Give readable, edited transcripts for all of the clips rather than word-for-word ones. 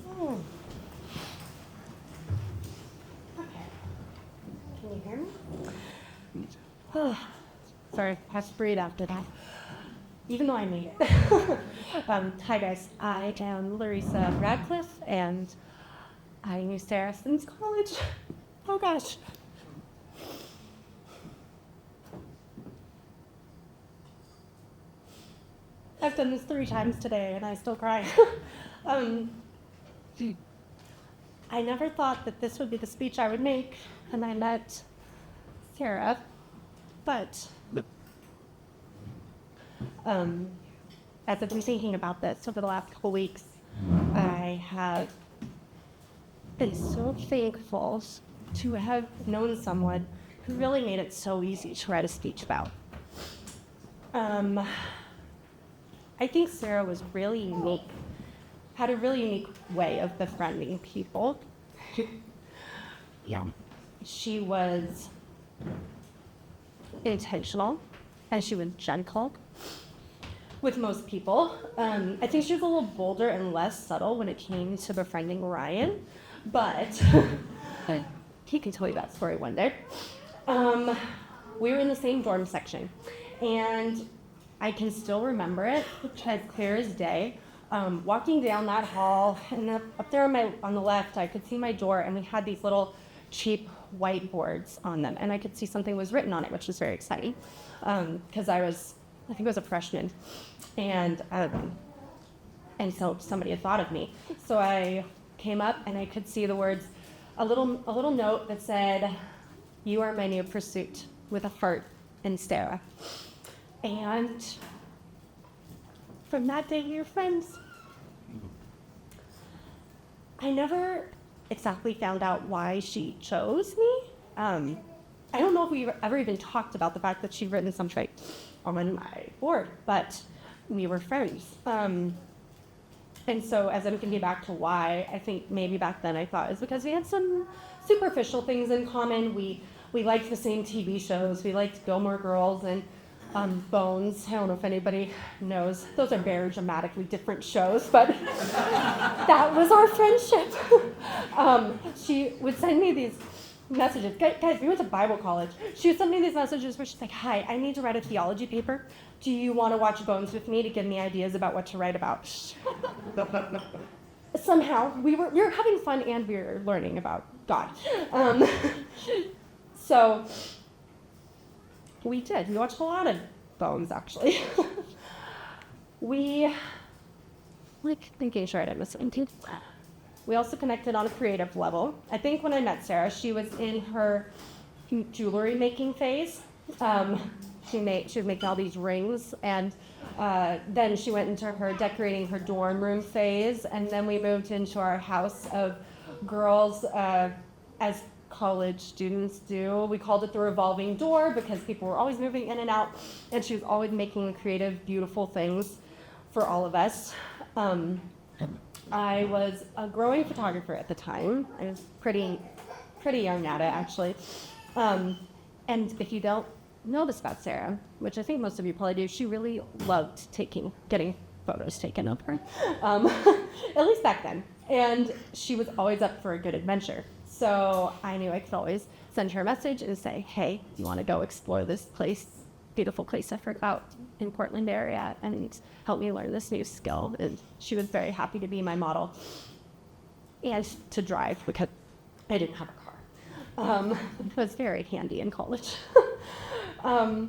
Oh. Okay. Can you hear me? Oh, sorry, I have to breathe after that. Even though I made it. Hi guys, I am Larissa Radcliffe, and I knew Sarah since college. Oh gosh. I've done this 3 times today, and I still cry. um, I never thought that this would be the speech I would make when I met Sarah, but as I've been thinking about this over the last couple weeks, I have been so thankful to have known someone who really made it so easy to write a speech about. I think Sarah was really unique, had a really unique way of befriending people. Yeah. She was intentional, and she was gentle with most people. I think she was a little bolder and less subtle when it came to befriending Ryan, but he can tell you that story one day. We were in the same dorm section, and I can still remember it as clear as day. Walking down that hall, and up there on the left, I could see my door, and we had these little cheap whiteboards on them, and I could see something was written on it, which was very exciting, because I think I was a freshman, and so somebody had thought of me. So I came up, and I could see the words, a little note that said, "You are my new pursuit," with a heart and Sarah. And from that day, we were friends. I never exactly found out why she chose me. I don't know if we ever even talked about the fact that she'd written something on my board, but we were friends. And so as I'm thinking back to why, I think maybe back then I thought it's because we had some superficial things in common. We liked the same TV shows. We liked Gilmore Girls and Bones. I don't know if anybody knows. Those are very dramatically different shows, but that was our friendship. She would send me these messages. Guys, we went to Bible college. She would send me these messages where she's like, "Hi, I need to write a theology paper. Do you want to watch Bones with me to give me ideas about what to write about?" Somehow, we were having fun and we were learning about God. So we did. We watched a lot of Bones, actually. Thinking sure I didn't miss anything. We also connected on a creative level. I think when I met Sarah, she was in her jewelry making phase. She was making all these rings, and then she went into her decorating her dorm room phase, and then we moved into our house of girls as college students do. We called it the revolving door because people were always moving in and out, and she was always making creative, beautiful things for all of us. I was a growing photographer at the time. I was pretty young at it, actually. And if you don't know this about Sarah, which I think most of you probably do, she really loved getting photos taken of her, at least back then. And she was always up for a good adventure. So I knew I could always send her a message and say, "Hey, you want to go explore this beautiful place I heard about in Portland area, and help me learn this new skill?" And she was very happy to be my model and to drive because I didn't have a car. It was very handy in college. The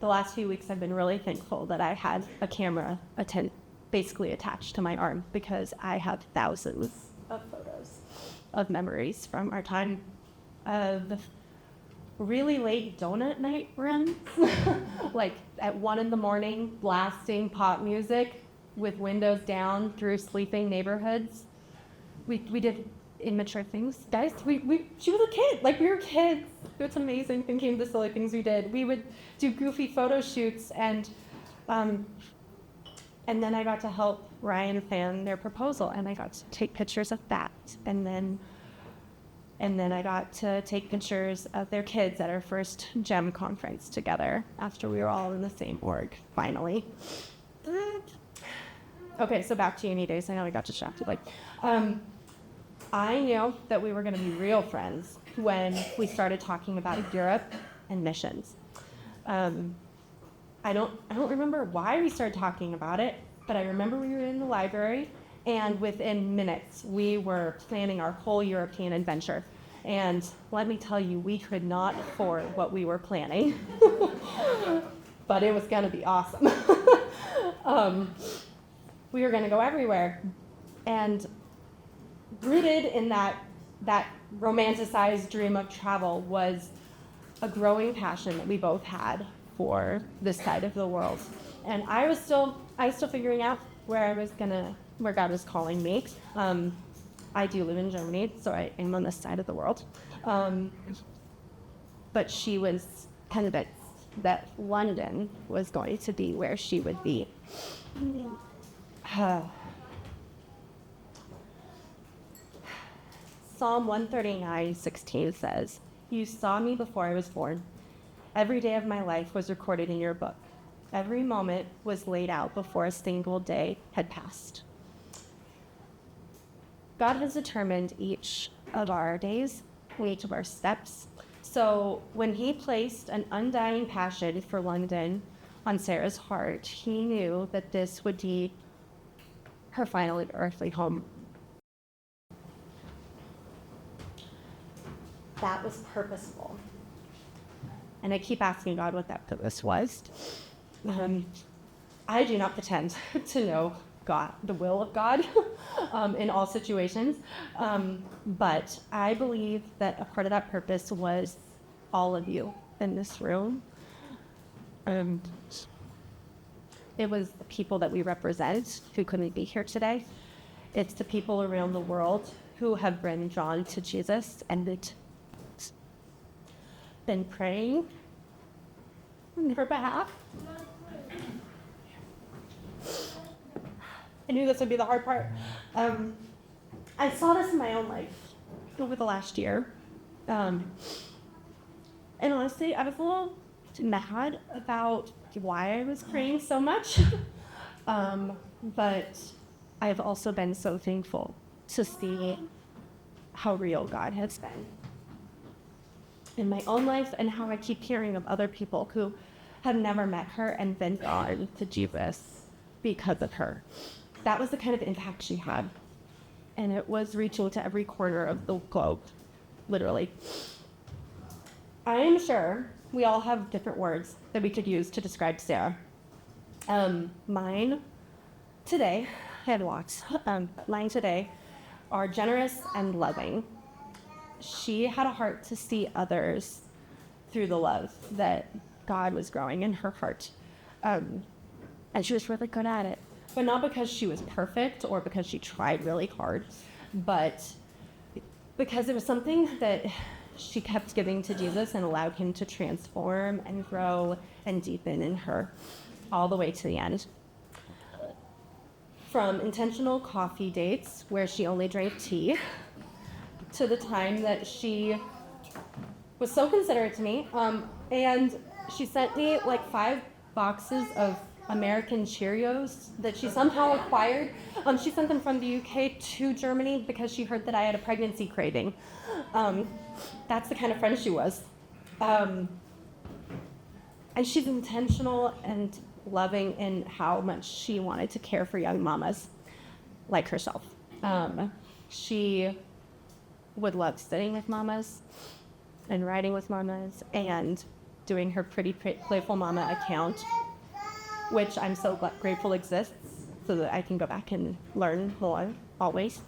last few weeks I've been really thankful that I had a camera basically attached to my arm, because I have thousands of photos of memories from our time of really late donut night runs, like at 1 a.m, blasting pop music with windows down through sleeping neighborhoods. We did immature things, guys. She was a kid, like we were kids. It's amazing thinking of the silly things we did. We would do goofy photo shoots, and then I got to help Ryan plan their proposal, and I got to take pictures of that, and then I got to take pictures of their kids at our first GEM conference together after we were all in the same org, finally. Okay, so back to uni days. I know I got distracted. I knew that we were going to be real friends when we started talking about Europe and missions. I don't remember why we started talking about it, but I remember we were in the library, and within minutes we were planning our whole European adventure. And let me tell you, we could not afford what we were planning, but it was going to be awesome. We were going to go everywhere, and rooted in that romanticized dream of travel was a growing passion that we both had for this side of the world. And I was still figuring out where God was calling me. I do live in Germany, so I am on this side of the world. But she was convinced that London was going to be where she would be. Psalm 139:16 says, "You saw me before I was born. Every day of my life was recorded in your book. Every moment was laid out before a single day had passed." God has determined each of our days, each of our steps. So when he placed an undying passion for London on Sarah's heart, he knew that this would be her final earthly home. That was purposeful. And I keep asking God what that purpose was. I do not pretend to know God, the will of God, in all situations. But I believe that a part of that purpose was all of you in this room. It was the people that we represent who couldn't be here today. It's the people around the world who have been drawn to Jesus and been praying on her behalf. I knew this would be the hard part. I saw this in my own life over the last year. And honestly, I was a little mad about why I was praying so much. But I've also been so thankful to see how real God has been in my own life, and how I keep hearing of other people who have never met her and been drawn to Jesus because of her. That was the kind of impact she had. And it was reaching to every corner of the globe, literally. I am sure we all have different words that we could use to describe Sarah. Mine today, I had lots. Mine today are generous and loving. She had a heart to see others through the love that God was growing in her heart. And she was really good at it. But not because she was perfect or because she tried really hard, but because it was something that she kept giving to Jesus and allowed him to transform and grow and deepen in her all the way to the end. From intentional coffee dates where she only drank tea, to the time that she was so considerate to me, and she sent me like 5 boxes of American Cheerios that she somehow acquired. She sent them from the UK to Germany because she heard that I had a pregnancy craving. That's the kind of friend she was. And she's intentional and loving in how much she wanted to care for young mamas like herself. She would love sitting with mamas and riding with mamas and doing her pretty playful mama account, which I'm so grateful exists so that I can go back and learn more always.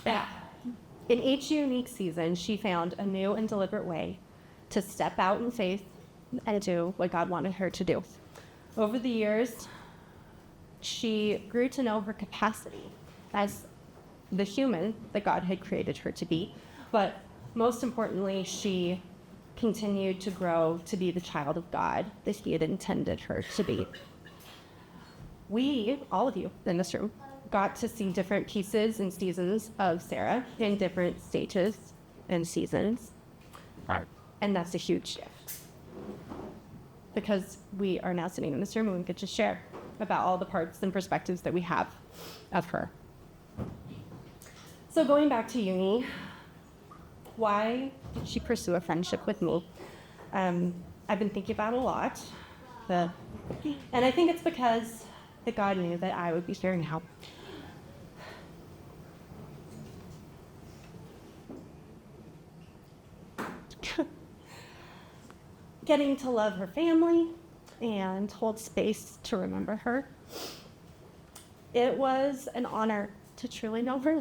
Yeah. In each unique season, she found a new and deliberate way to step out in faith and do what God wanted her to do. Over the years, she grew to know her capacity as the human that God had created her to be, but most importantly, she continued to grow to be the child of God that he had intended her to be. We, all of you in this room, got to see different pieces and seasons of Sarah in different stages and seasons. And that's a huge shift. Because we are now sitting in this room and we get to share about all the parts and perspectives that we have of her. So going back to uni, why did she pursue a friendship with me? I've been thinking about it a lot, and I think it's because that God knew that I would be sharing help. Getting to love her family and hold space to remember her. It was an honor to truly know her,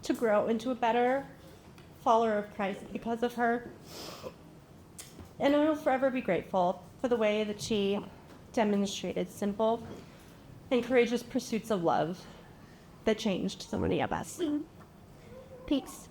to grow into a better follower of Christ because of her. And I will forever be grateful for the way that she demonstrated simple and courageous pursuits of love that changed so many of us. Peace.